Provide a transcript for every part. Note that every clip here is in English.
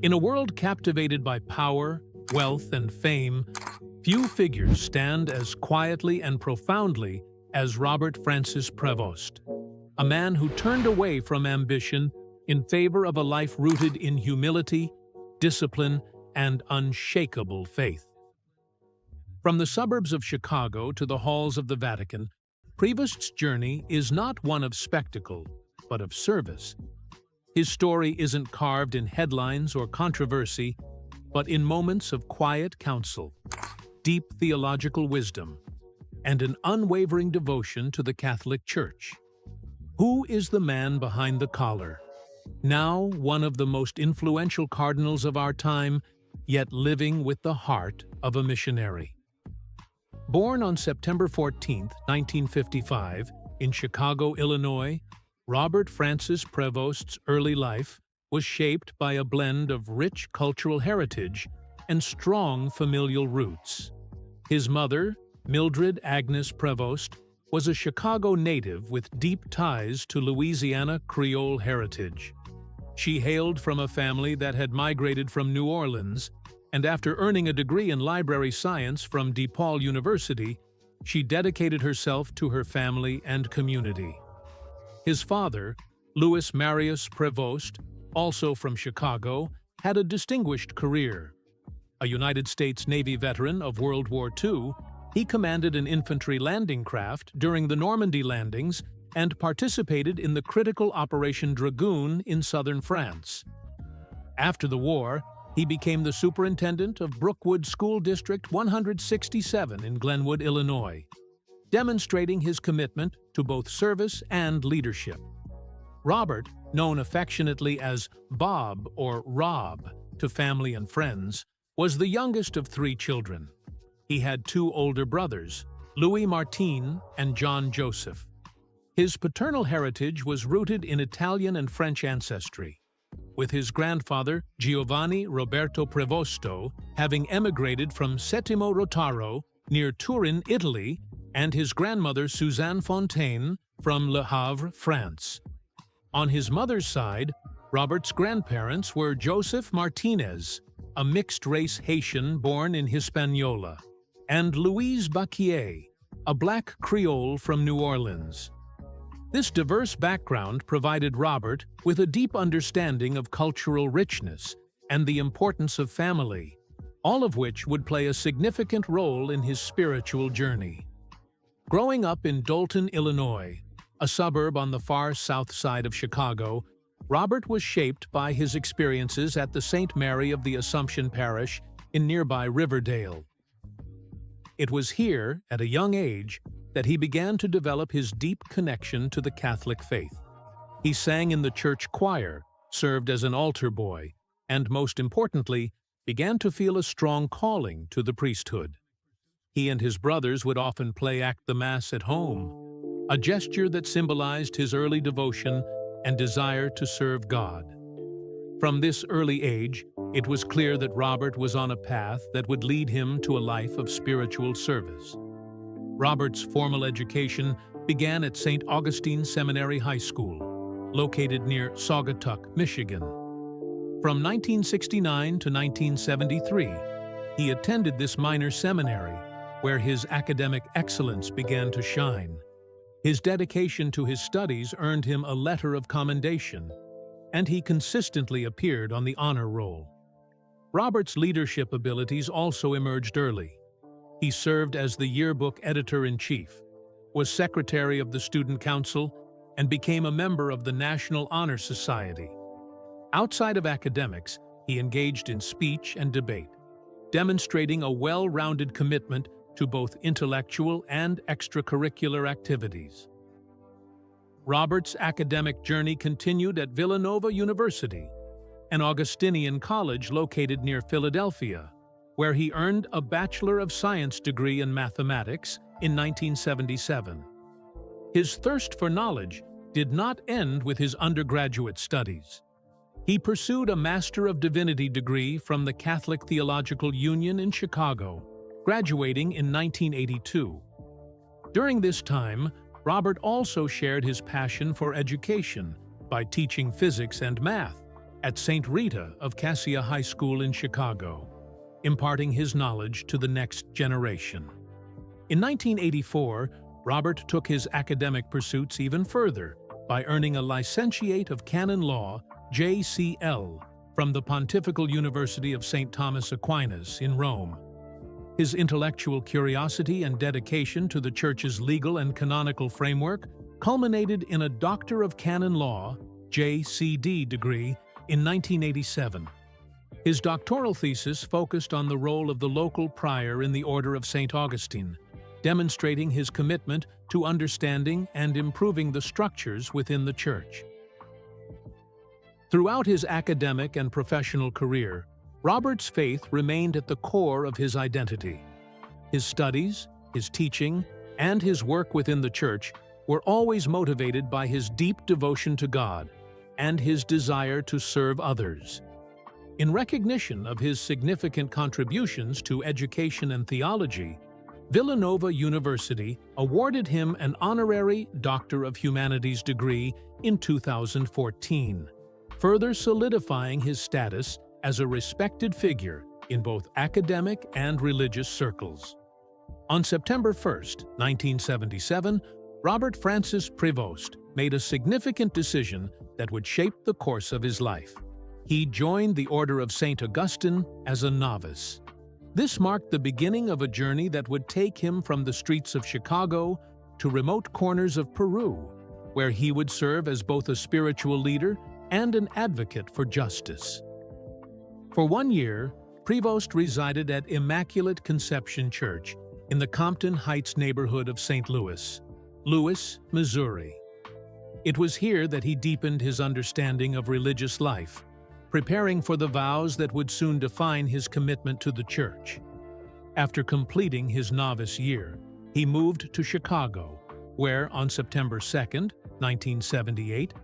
In a world captivated by power, wealth, and fame, few figures stand as quietly and profoundly as Robert Francis Prevost, a man who turned away from ambition in favor of a life rooted in humility, discipline, and unshakable faith. From the suburbs of Chicago to the halls of the Vatican, Prevost's journey is not one of spectacle, but of service. His story isn't carved in headlines or controversy, but in moments of quiet counsel, deep theological wisdom, and an unwavering devotion to the Catholic Church. Who is the man behind the collar? Now one of the most influential cardinals of our time, yet living with the heart of a missionary. Born on September 14, 1955, in Chicago, Illinois, Robert Francis Prevost's early life was shaped by a blend of rich cultural heritage and strong familial roots. His mother, Mildred Agnes Prevost, was a Chicago native with deep ties to Louisiana Creole heritage. She hailed from a family that had migrated from New Orleans, and after earning a degree in library science from DePaul University, she dedicated herself to her family and community. His father, Louis Marius Prevost, also from Chicago, had a distinguished career. A United States Navy veteran of World War II, he commanded an infantry landing craft during the Normandy landings and participated in the critical Operation Dragoon in southern France. After the war, he became the superintendent of Brookwood School District 167 in Glenwood, Illinois, demonstrating his commitment to both service and leadership. Robert, known affectionately as Bob or Rob to family and friends, was the youngest of three children. He had two older brothers, Louis Martin and John Joseph. His paternal heritage was rooted in Italian and French ancestry, with his grandfather, Giovanni Roberto Prevosto, having emigrated from Settimo Rotaro near Turin, Italy, and his grandmother, Suzanne Fontaine, from Le Havre, France. On his mother's side, Robert's grandparents were Joseph Martinez, a mixed-race Haitian born in Hispaniola, and Louise Baquier, a black Creole from New Orleans. This diverse background provided Robert with a deep understanding of cultural richness and the importance of family, all of which would play a significant role in his spiritual journey. Growing up in Dolton, Illinois, a suburb on the far south side of Chicago, Robert was shaped by his experiences at the St. Mary of the Assumption Parish in nearby Riverdale. It was here, at a young age, that he began to develop his deep connection to the Catholic faith. He sang in the church choir, served as an altar boy, and most importantly, began to feel a strong calling to the priesthood. He and his brothers would often play-act the Mass at home, a gesture that symbolized his early devotion and desire to serve God. From this early age, it was clear that Robert was on a path that would lead him to a life of spiritual service. Robert's formal education began at St. Augustine Seminary High School, located near Saugatuck, Michigan. From 1969 to 1973, he attended this minor seminary, where his academic excellence began to shine. His dedication to his studies earned him a letter of commendation, and he consistently appeared on the honor roll. Robert's leadership abilities also emerged early. He served as the yearbook editor-in-chief, was secretary of the student council, and became a member of the National Honor Society. Outside of academics, he engaged in speech and debate, demonstrating a well-rounded commitment to both intellectual and extracurricular activities. Robert's academic journey continued at Villanova University, an Augustinian college located near Philadelphia, where he earned a Bachelor of Science degree in mathematics in 1977. His thirst for knowledge did not end with his undergraduate studies. He pursued a Master of Divinity degree from the Catholic Theological Union in Chicago, graduating in 1982. During this time, Robert also shared his passion for education by teaching physics and math, at St. Rita of Cassia High School in Chicago, imparting his knowledge to the next generation. In 1984, Robert took his academic pursuits even further by earning a Licentiate of Canon Law, JCL, from the Pontifical University of St. Thomas Aquinas in Rome. His intellectual curiosity and dedication to the Church's legal and canonical framework culminated in a Doctor of Canon Law, JCD degree in 1987. His doctoral thesis focused on the role of the local prior in the Order of St. Augustine, demonstrating his commitment to understanding and improving the structures within the Church. Throughout his academic and professional career, Robert's faith remained at the core of his identity. His studies, his teaching, and his work within the Church were always motivated by his deep devotion to God and his desire to serve others. In recognition of his significant contributions to education and theology, Villanova University awarded him an honorary Doctor of Humanities degree in 2014, further solidifying his status as a respected figure in both academic and religious circles. On September 1, 1977, Robert Francis Prevost made a significant decision that would shape the course of his life. He joined the Order of St. Augustine as a novice. This marked the beginning of a journey that would take him from the streets of Chicago to remote corners of Peru, where he would serve as both a spiritual leader and an advocate for justice. For 1 year, Prevost resided at Immaculate Conception Church in the Compton Heights neighborhood of St. Louis, Missouri. It was here that he deepened his understanding of religious life, preparing for the vows that would soon define his commitment to the Church. After completing his novice year, he moved to Chicago, where on September 2, 1978,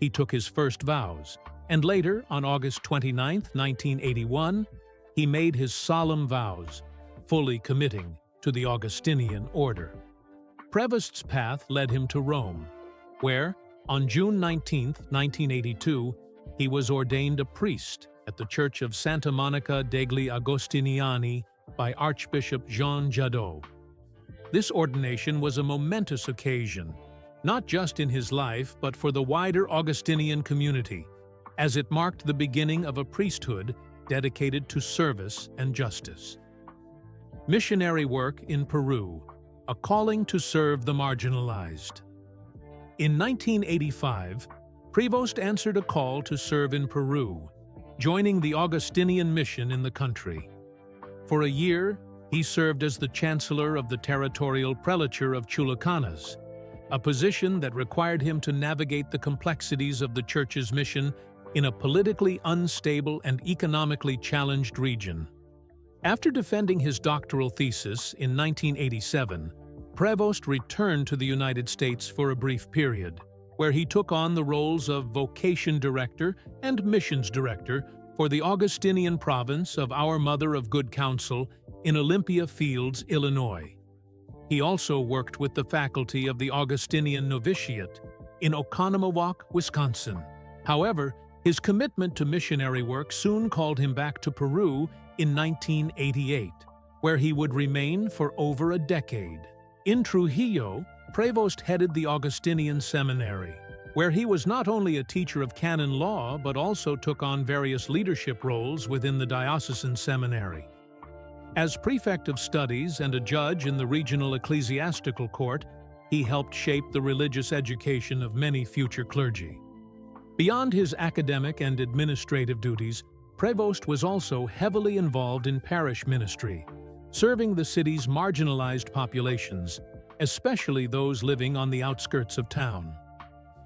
he took his first vows, and later, on August 29, 1981, he made his solemn vows, fully committing to the Augustinian order. Prevost's path led him to Rome, where, on June 19, 1982, he was ordained a priest at the Church of Santa Monica degli Agostiniani by Archbishop Jean Jadot. This ordination was a momentous occasion, not just in his life but for the wider Augustinian community, as it marked the beginning of a priesthood dedicated to service and justice. Missionary work in Peru, a calling to serve the marginalized. In 1985, Prevost answered a call to serve in Peru, joining the Augustinian mission in the country. For a year, he served as the Chancellor of the Territorial Prelature of Chulucanas, a position that required him to navigate the complexities of the Church's mission in a politically unstable and economically challenged region. After defending his doctoral thesis in 1987, Prevost returned to the United States for a brief period, where he took on the roles of Vocation Director and Missions Director for the Augustinian province of Our Mother of Good Counsel in Olympia Fields, Illinois. He also worked with the faculty of the Augustinian Novitiate in Oconomowoc, Wisconsin. However, his commitment to missionary work soon called him back to Peru in 1988, where he would remain for over a decade. In Trujillo, Prevost headed the Augustinian Seminary, where he was not only a teacher of canon law but also took on various leadership roles within the diocesan seminary. As prefect of studies and a judge in the regional ecclesiastical court, he helped shape the religious education of many future clergy. Beyond his academic and administrative duties, Prevost was also heavily involved in parish ministry, serving the city's marginalized populations, especially those living on the outskirts of town.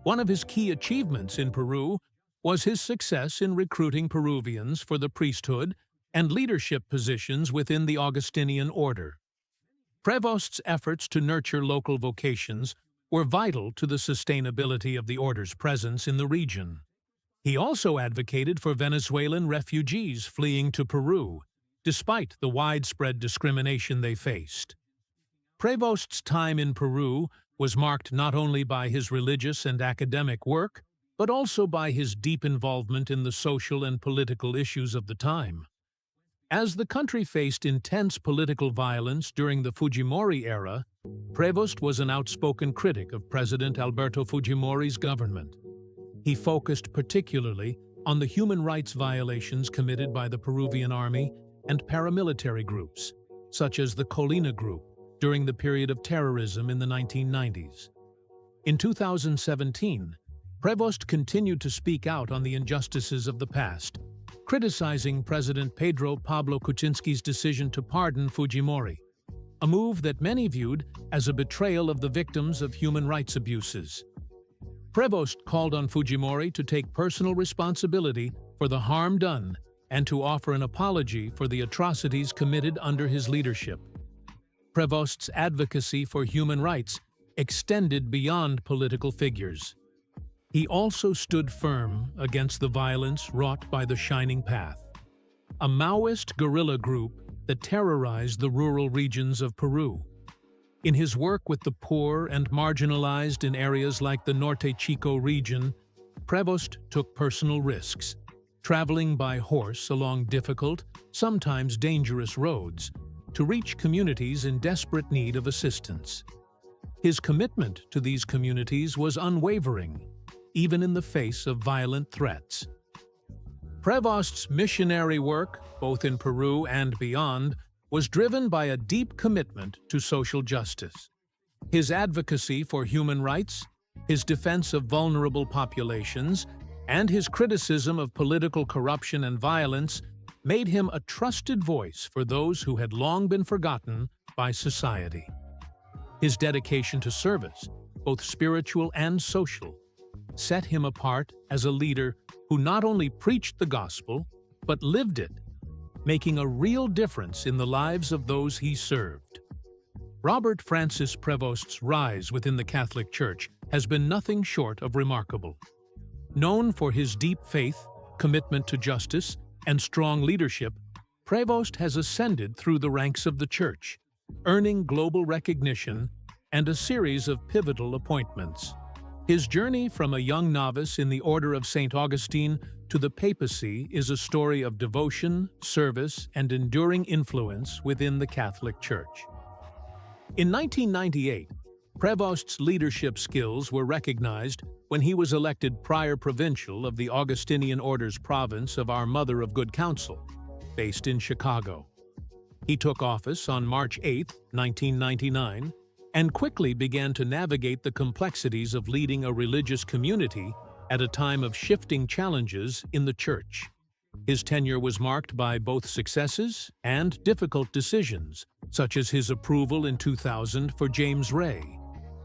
One of his key achievements in Peru was his success in recruiting Peruvians for the priesthood and leadership positions within the Augustinian order. Prevost's efforts to nurture local vocations were vital to the sustainability of the order's presence in the region. He also advocated for Venezuelan refugees fleeing to Peru, despite the widespread discrimination they faced. Prevost's time in Peru was marked not only by his religious and academic work, but also by his deep involvement in the social and political issues of the time. As the country faced intense political violence during the Fujimori era, Prevost was an outspoken critic of President Alberto Fujimori's government. He focused particularly on the human rights violations committed by the Peruvian army and paramilitary groups, such as the Colina Group, during the period of terrorism in the 1990s. In 2017, Prevost continued to speak out on the injustices of the past, criticizing President Pedro Pablo Kuczynski's decision to pardon Fujimori, a move that many viewed as a betrayal of the victims of human rights abuses. Prevost called on Fujimori to take personal responsibility for the harm done and to offer an apology for the atrocities committed under his leadership. Prevost's advocacy for human rights extended beyond political figures. He also stood firm against the violence wrought by the Shining Path, a Maoist guerrilla group that terrorized the rural regions of Peru. In his work with the poor and marginalized in areas like the Norte Chico region, Prevost took personal risks, traveling by horse along difficult, sometimes dangerous roads, to reach communities in desperate need of assistance. His commitment to these communities was unwavering, even in the face of violent threats. Prevost's missionary work, both in Peru and beyond, was driven by a deep commitment to social justice. His advocacy for human rights, his defense of vulnerable populations, and his criticism of political corruption and violence made him a trusted voice for those who had long been forgotten by society. His dedication to service, both spiritual and social, set him apart as a leader who not only preached the gospel, but lived it, making a real difference in the lives of those he served. Robert Francis Prevost's rise within the Catholic Church has been nothing short of remarkable. Known for his deep faith, commitment to justice, and strong leadership, Prevost has ascended through the ranks of the Church, earning global recognition and a series of pivotal appointments. His journey from a young novice in the Order of St. Augustine to the papacy is a story of devotion, service, and enduring influence within the Catholic Church. In 1998, Prevost's leadership skills were recognized when he was elected Prior Provincial of the Augustinian Order's province of Our Mother of Good Counsel, based in Chicago. He took office on March 8, 1999, and quickly began to navigate the complexities of leading a religious community at a time of shifting challenges in the Church. His tenure was marked by both successes and difficult decisions, such as his approval in 2000 for James Ray,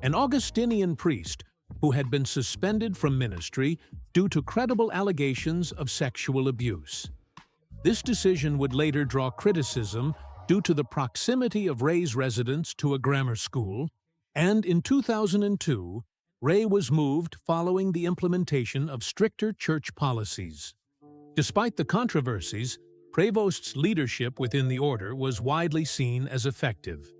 an Augustinian priest who had been suspended from ministry due to credible allegations of sexual abuse. This decision would later draw criticism due to the proximity of Ray's residence to a grammar school, and in 2002, Ray was moved following the implementation of stricter church policies. Despite the controversies, Prevost's leadership within the order was widely seen as effective.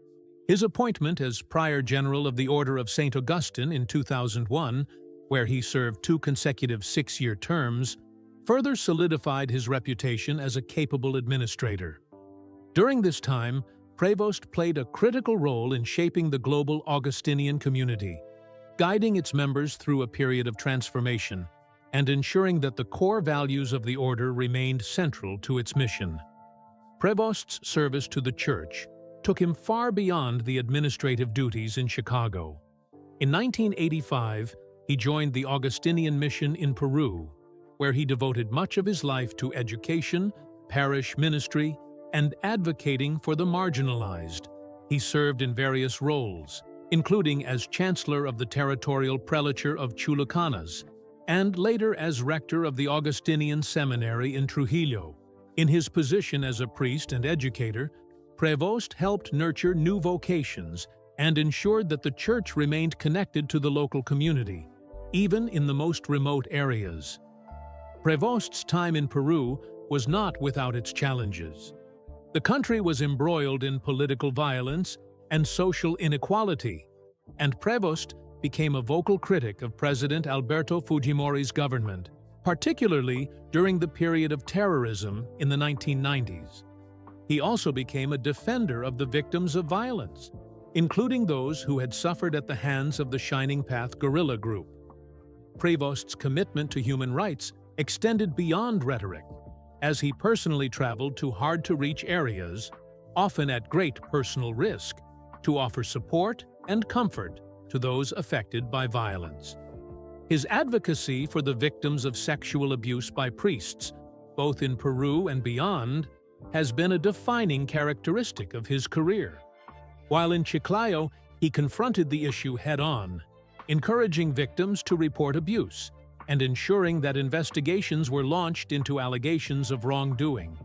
His appointment as Prior General of the Order of St. Augustine in 2001, where he served 2 consecutive 6-year terms, further solidified his reputation as a capable administrator. During this time, Prevost played a critical role in shaping the global Augustinian community, guiding its members through a period of transformation and ensuring that the core values of the order remained central to its mission. Prevost's service to the Church took him far beyond the administrative duties in Chicago. In 1985, he joined the Augustinian mission in Peru, where he devoted much of his life to education, parish ministry, and advocating for the marginalized. He served in various roles, including as Chancellor of the Territorial Prelature of Chulucanas, and later as Rector of the Augustinian Seminary in Trujillo. In his position as a priest and educator, Prevost helped nurture new vocations and ensured that the Church remained connected to the local community, even in the most remote areas. Prevost's time in Peru was not without its challenges. The country was embroiled in political violence and social inequality, and Prevost became a vocal critic of President Alberto Fujimori's government, particularly during the period of terrorism in the 1990s. He also became a defender of the victims of violence, including those who had suffered at the hands of the Shining Path guerrilla group. Prevost's commitment to human rights extended beyond rhetoric, as he personally traveled to hard-to-reach areas, often at great personal risk, to offer support and comfort to those affected by violence. His advocacy for the victims of sexual abuse by priests, both in Peru and beyond, has been a defining characteristic of his career. While in Chiclayo, he confronted the issue head-on, encouraging victims to report abuse and ensuring that investigations were launched into allegations of wrongdoing.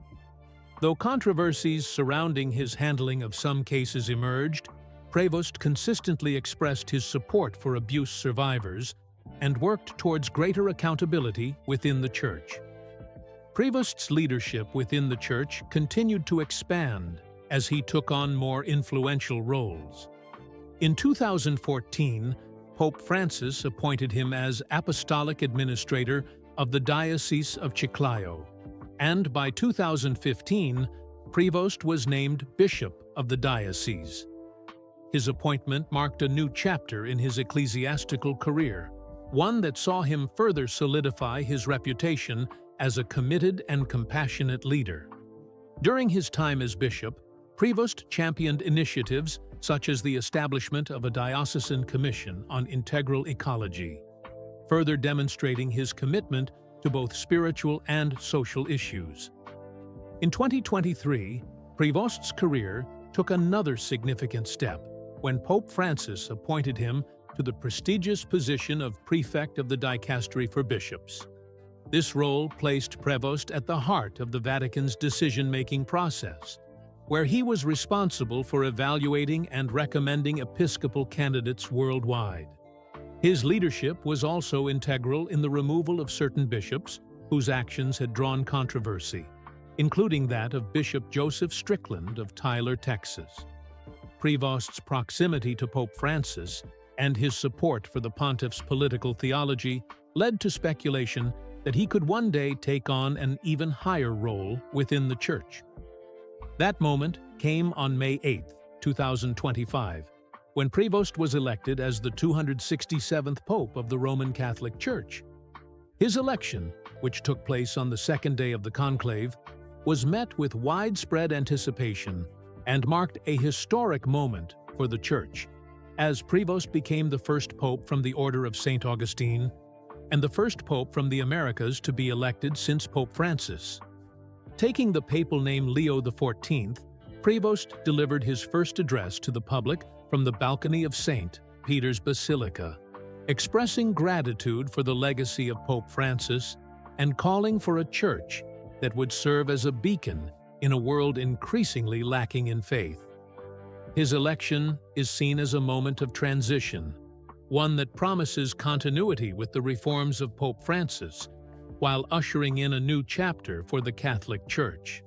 Though controversies surrounding his handling of some cases emerged, Prevost consistently expressed his support for abuse survivors and worked towards greater accountability within the Church. Prevost's leadership within the Church continued to expand as he took on more influential roles. In 2014, Pope Francis appointed him as Apostolic Administrator of the Diocese of Chiclayo, and by 2015, Prevost was named Bishop of the diocese. His appointment marked a new chapter in his ecclesiastical career, one that saw him further solidify his reputation as a committed and compassionate leader. During his time as bishop, Prevost championed initiatives such as the establishment of a diocesan commission on integral ecology, further demonstrating his commitment to both spiritual and social issues. In 2023, Prevost's career took another significant step when Pope Francis appointed him to the prestigious position of Prefect of the Dicastery for Bishops. This role placed Prevost at the heart of the Vatican's decision-making process, where he was responsible for evaluating and recommending episcopal candidates worldwide. His leadership was also integral in the removal of certain bishops whose actions had drawn controversy, including that of Bishop Joseph Strickland of Tyler, Texas. Prevost's proximity to Pope Francis and his support for the pontiff's political theology led to speculation that he could one day take on an even higher role within the Church. That moment came on May 8, 2025, when Prevost was elected as the 267th Pope of the Roman Catholic Church. His election, which took place on the second day of the conclave, was met with widespread anticipation and marked a historic moment for the Church, as Prevost became the first pope from the Order of St. Augustine and the first pope from the Americas to be elected since Pope Francis. Taking the papal name Leo XIV, Prevost delivered his first address to the public from the balcony of St. Peter's Basilica, expressing gratitude for the legacy of Pope Francis and calling for a church that would serve as a beacon in a world increasingly lacking in faith. His election is seen as a moment of transition, one that promises continuity with the reforms of Pope Francis, while ushering in a new chapter for the Catholic Church.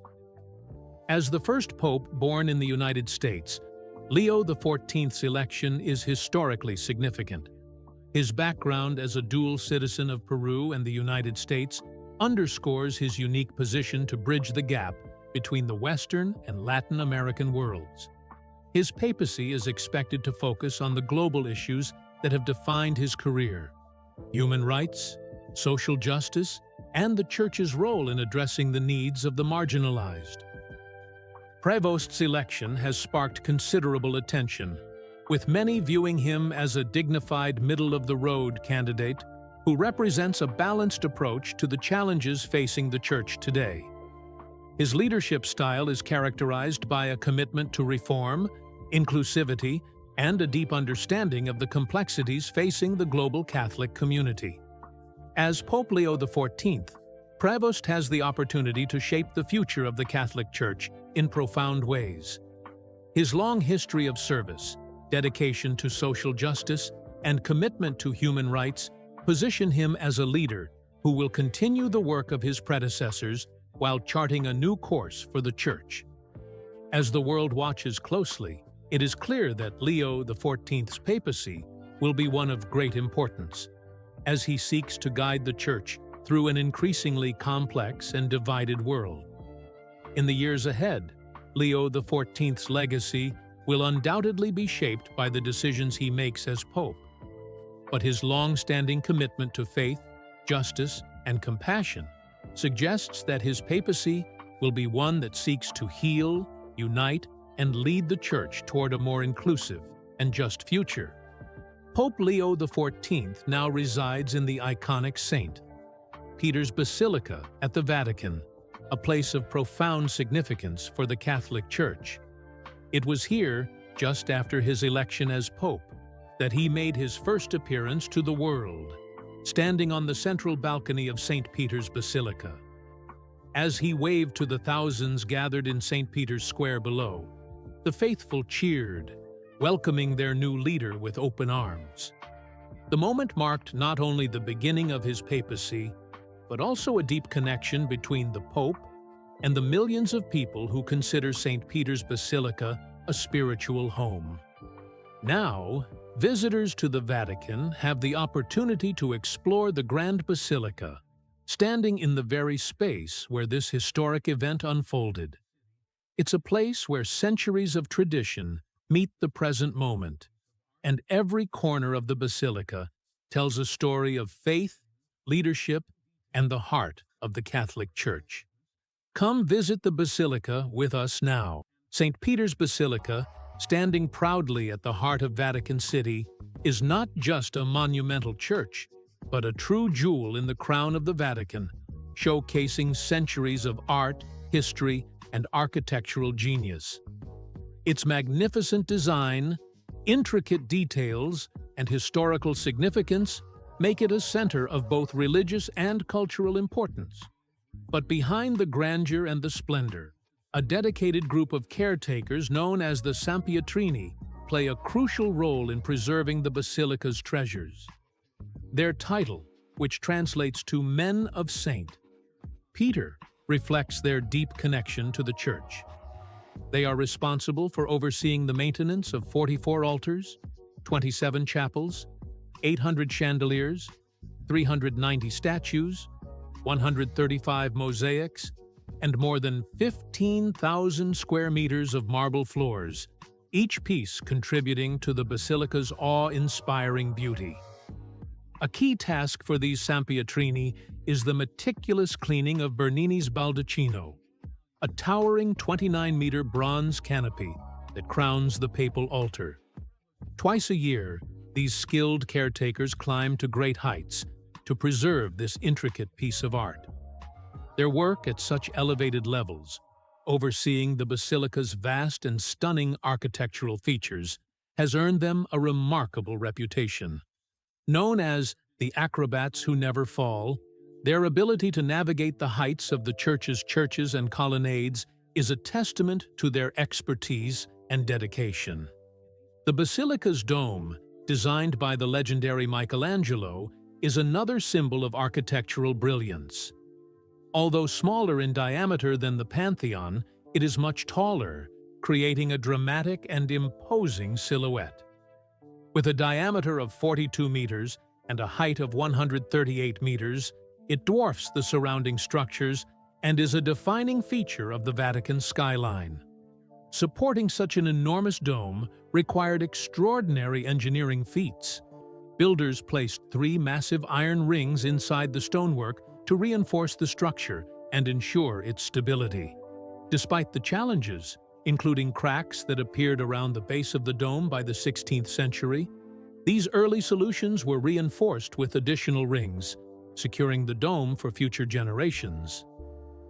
As the first pope born in the United States, Leo XIV's election is historically significant. His background as a dual citizen of Peru and the United States underscores his unique position to bridge the gap between the Western and Latin American worlds. His papacy is expected to focus on the global issues that have defined his career: human rights, social justice, and the Church's role in addressing the needs of the marginalized. Prevost's election has sparked considerable attention, with many viewing him as a dignified middle-of-the-road candidate who represents a balanced approach to the challenges facing the Church today. His leadership style is characterized by a commitment to reform, inclusivity, and a deep understanding of the complexities facing the global Catholic community. As Pope Leo XIV, Prevost has the opportunity to shape the future of the Catholic Church in profound ways. His long history of service, dedication to social justice, and commitment to human rights position him as a leader who will continue the work of his predecessors while charting a new course for the Church. As the world watches closely, it is clear that Leo XIV's papacy will be one of great importance, as he seeks to guide the Church through an increasingly complex and divided world. In the years ahead, Leo XIV's legacy will undoubtedly be shaped by the decisions he makes as Pope. But his long-standing commitment to faith, justice, and compassion suggests that his papacy will be one that seeks to heal, unite, and lead the Church toward a more inclusive and just future. Pope Leo XIV now resides in the iconic St. Peter's Basilica at the Vatican, a place of profound significance for the Catholic Church. It was here, just after his election as Pope, that he made his first appearance to the world, standing on the central balcony of St. Peter's Basilica. As he waved to the thousands gathered in St. Peter's Square below, the faithful cheered, welcoming their new leader with open arms. The moment marked not only the beginning of his papacy, but also a deep connection between the Pope and the millions of people who consider St. Peter's Basilica a spiritual home. Now, visitors to the Vatican have the opportunity to explore the Grand Basilica, standing in the very space where this historic event unfolded. It's a place where centuries of tradition meet the present moment, and every corner of the basilica tells a story of faith, leadership, and the heart of the Catholic Church. Come visit the basilica with us now. St. Peter's Basilica, standing proudly at the heart of Vatican City, is not just a monumental church, but a true jewel in the crown of the Vatican, showcasing centuries of art, history, and architectural genius. Its magnificent design, intricate details, and historical significance make it a center of both religious and cultural importance. But behind the grandeur and the splendor, a dedicated group of caretakers known as the Sampietrini play a crucial role in preserving the basilica's treasures. Their title, which translates to Men of Saint Peter, reflects their deep connection to the Church. They are responsible for overseeing the maintenance of 44 altars, 27 chapels, 800 chandeliers, 390 statues, 135 mosaics, and more than 15,000 square meters of marble floors, each piece contributing to the basilica's awe-inspiring beauty. A key task for these Sampietrini is the meticulous cleaning of Bernini's baldacchino, a towering 29-meter bronze canopy that crowns the papal altar. Twice a year, these skilled caretakers climb to great heights to preserve this intricate piece of art. Their work at such elevated levels, overseeing the basilica's vast and stunning architectural features, has earned them a remarkable reputation. Known as the acrobats who never fall, their ability to navigate the heights of the church's churches and colonnades is a testament to their expertise and dedication. The basilica's dome, designed by the legendary Michelangelo, is another symbol of architectural brilliance. Although smaller in diameter than the Pantheon, it is much taller, creating a dramatic and imposing silhouette. With a diameter of 42 meters and a height of 138 meters, it dwarfs the surrounding structures and is a defining feature of the Vatican skyline. Supporting such an enormous dome required extraordinary engineering feats. Builders placed 3 massive iron rings inside the stonework to reinforce the structure and ensure its stability. Despite the challenges, including cracks that appeared around the base of the dome by the 16th century, these early solutions were reinforced with additional rings, securing the dome for future generations.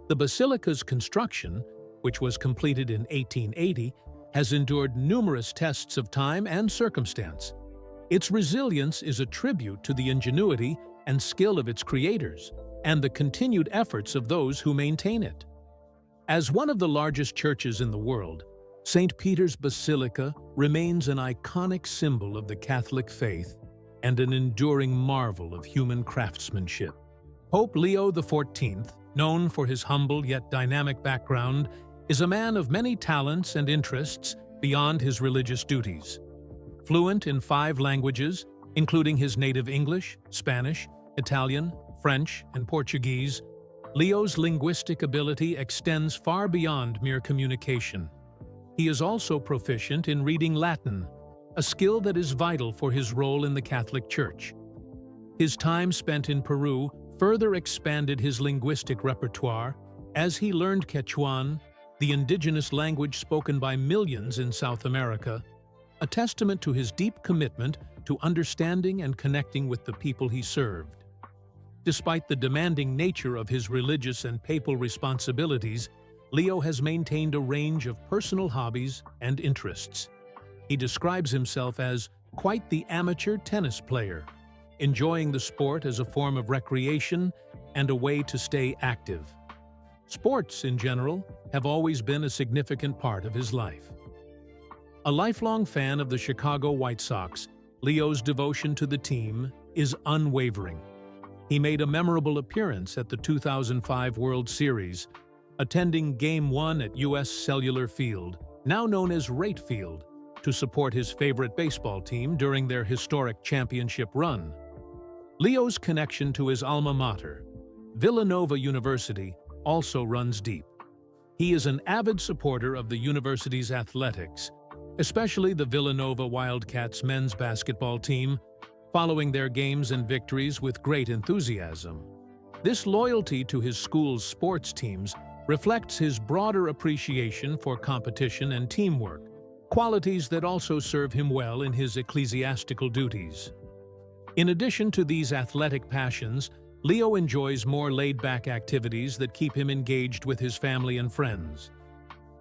The basilica's construction, which was completed in 1880, has endured numerous tests of time and circumstance. Its resilience is a tribute to the ingenuity and skill of its creators, and the continued efforts of those who maintain it. As one of the largest churches in the world, St. Peter's Basilica remains an iconic symbol of the Catholic faith and an enduring marvel of human craftsmanship. Pope Leo XIV, known for his humble yet dynamic background, is a man of many talents and interests beyond his religious duties. Fluent in 5 languages, Including his native English, Spanish, Italian, French, and Portuguese, Leo's linguistic ability extends far beyond mere communication. He is also proficient in reading Latin, a skill that is vital for his role in the Catholic Church. His time spent in Peru further expanded his linguistic repertoire as he learned Quechuan, the indigenous language spoken by millions in South America, a testament to his deep commitment to understanding and connecting with the people he served. Despite the demanding nature of his religious and papal responsibilities, Leo has maintained a range of personal hobbies and interests. He describes himself as quite the amateur tennis player, enjoying the sport as a form of recreation and a way to stay active. Sports, in general, have always been a significant part of his life. A lifelong fan of the Chicago White Sox, Leo's devotion to the team is unwavering. He made a memorable appearance at the 2005 World Series, attending Game 1 at U.S. Cellular Field, now known as Rate Field, to support his favorite baseball team during their historic championship run. Leo's connection to his alma mater, Villanova University, also runs deep. He is an avid supporter of the university's athletics, especially the Villanova Wildcats men's basketball team, following their games and victories with great enthusiasm. This loyalty to his school's sports teams reflects his broader appreciation for competition and teamwork, qualities that also serve him well in his ecclesiastical duties. In addition to these athletic passions, Leo enjoys more laid-back activities that keep him engaged with his family and friends.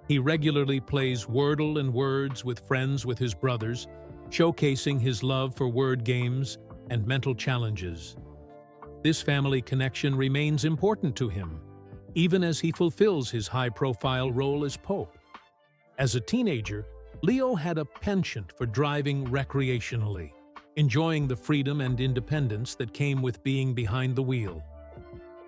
He regularly plays Wordle and Words with friends with his brothers, showcasing his love for word games and mental challenges. This family connection remains important to him, even as he fulfills his high-profile role as Pope. As a teenager, Leo had a penchant for driving recreationally, enjoying the freedom and independence that came with being behind the wheel.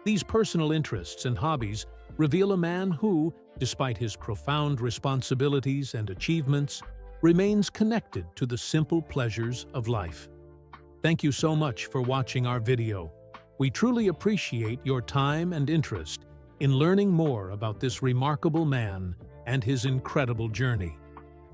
These personal interests and hobbies reveal a man who, despite his profound responsibilities and achievements, remains connected to the simple pleasures of life. Thank you so much for watching our video. We truly appreciate your time and interest in learning more about this remarkable man and his incredible journey.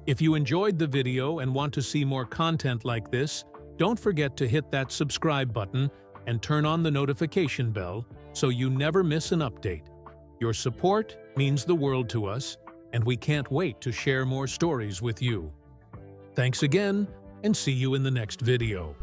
If you enjoyed the video and want to see more content like this, don't forget to hit that subscribe button and turn on the notification bell so you never miss an update. Your support means the world to us, and we can't wait to share more stories with you. Thanks again, and see you in the next video.